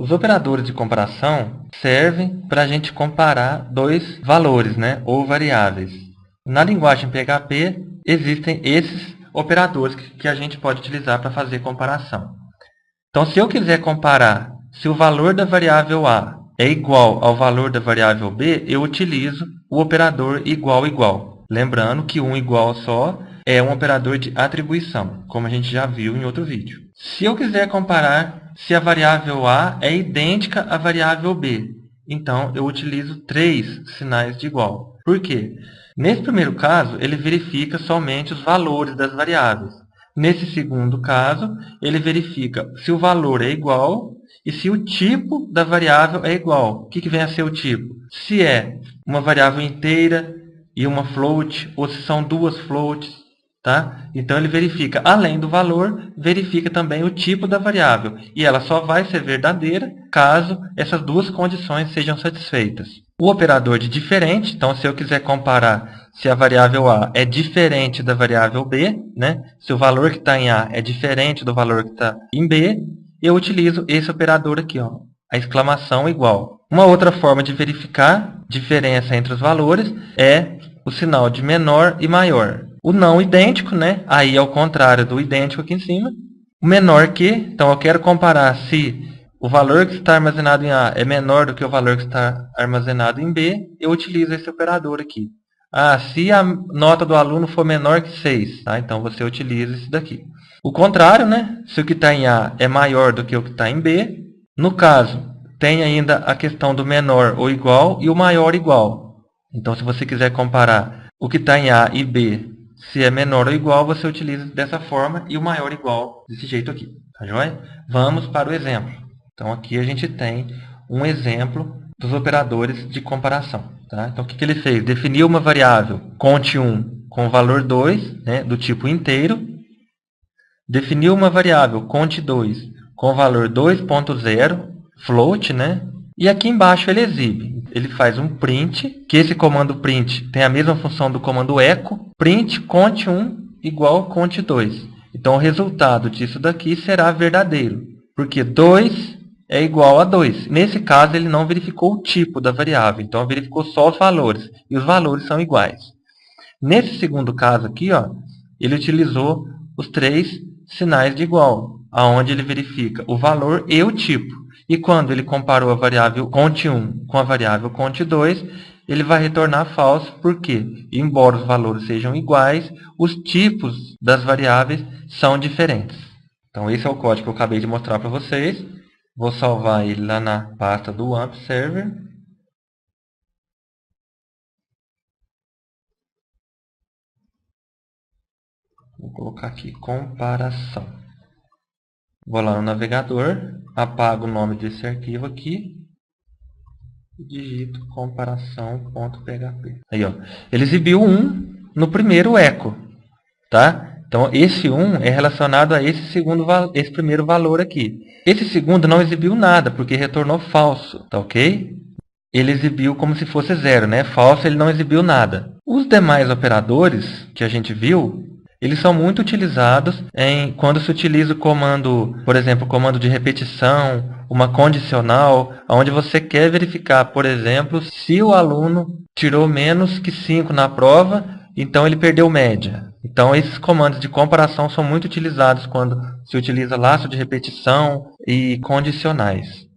Os operadores de comparação servem para a gente comparar dois valores, né, ou variáveis. Na linguagem PHP existem esses operadores que a gente pode utilizar para fazer comparação. Então, se eu quiser comparar se o valor da variável A é igual ao valor da variável B, eu utilizo o operador igual. Lembrando que um igual só é um operador de atribuição, como a gente já viu em outro vídeo. Se eu quiser comparar se a variável A é idêntica à variável B, então eu utilizo 3 sinais de igual. Por quê? Nesse primeiro caso, ele verifica somente os valores das variáveis. Nesse segundo caso, ele verifica se o valor é igual e se o tipo da variável é igual. O que vem a ser o tipo? Se é uma variável inteira e uma float, ou se são duas floats. Tá? Então, ele verifica, além do valor, verifica também o tipo da variável. E ela só vai ser verdadeira caso essas duas condições sejam satisfeitas. O operador de diferente, então, se eu quiser comparar se a variável A é diferente da variável B, né? Se o valor que está em A é diferente do valor que está em B, eu utilizo esse operador aqui, ó, a exclamação igual. Uma outra forma de verificar diferença entre os valores é o sinal de menor e maior. O não idêntico, né? Aí é o contrário do idêntico aqui em cima. O menor que, então eu quero comparar se o valor que está armazenado em A é menor do que o valor que está armazenado em B, eu utilizo esse operador aqui. Se a nota do aluno for menor que 6, tá? Então você utiliza esse daqui. O contrário, né? Se o que está em A é maior do que o que está em B, no caso, tem ainda a questão do menor ou igual e o maior igual. Então, se você quiser comparar o que está em A e B, se é menor ou igual, você utiliza dessa forma e o maior igual desse jeito aqui. Tá joia? Vamos para o exemplo. Então, aqui a gente tem um exemplo dos operadores de comparação. Tá? Então, o que ele fez? Definiu uma variável cont1 com valor 2, né, do tipo inteiro. Definiu uma variável cont2 com valor 2.0, float, né? E aqui embaixo ele exibe. Ele faz um print, que esse comando print tem a mesma função do comando echo. Print cont1 igual cont2. Então, o resultado disso daqui será verdadeiro, porque 2 é igual a 2. Nesse caso, ele não verificou o tipo da variável, então verificou só os valores, e os valores são iguais. Nesse segundo caso aqui, ó, ele utilizou os 3 sinais de igual, aonde ele verifica o valor e o tipo. E quando ele comparou a variável cont1 com a variável cont2, ele vai retornar falso, porque, embora os valores sejam iguais, os tipos das variáveis são diferentes. Então, esse é o código que eu acabei de mostrar para vocês. Vou salvar ele lá na pasta do AMP Server. Vou colocar aqui comparação. Vou lá no navegador, apago o nome desse arquivo aqui e digito comparação.php. Aí, ó, ele exibiu 1 no primeiro echo, tá? Então, esse 1 é relacionado a esse primeiro valor aqui. Esse segundo não exibiu nada, porque retornou falso, tá ok? Ele exibiu como se fosse 0, né? Falso, ele não exibiu nada. Os demais operadores que a gente viu, eles são muito utilizados quando se utiliza o comando, por exemplo, o comando de repetição, uma condicional, onde você quer verificar, por exemplo, se o aluno tirou menos que 5 na prova, então ele perdeu média. Então, esses comandos de comparação são muito utilizados quando se utiliza laço de repetição e condicionais.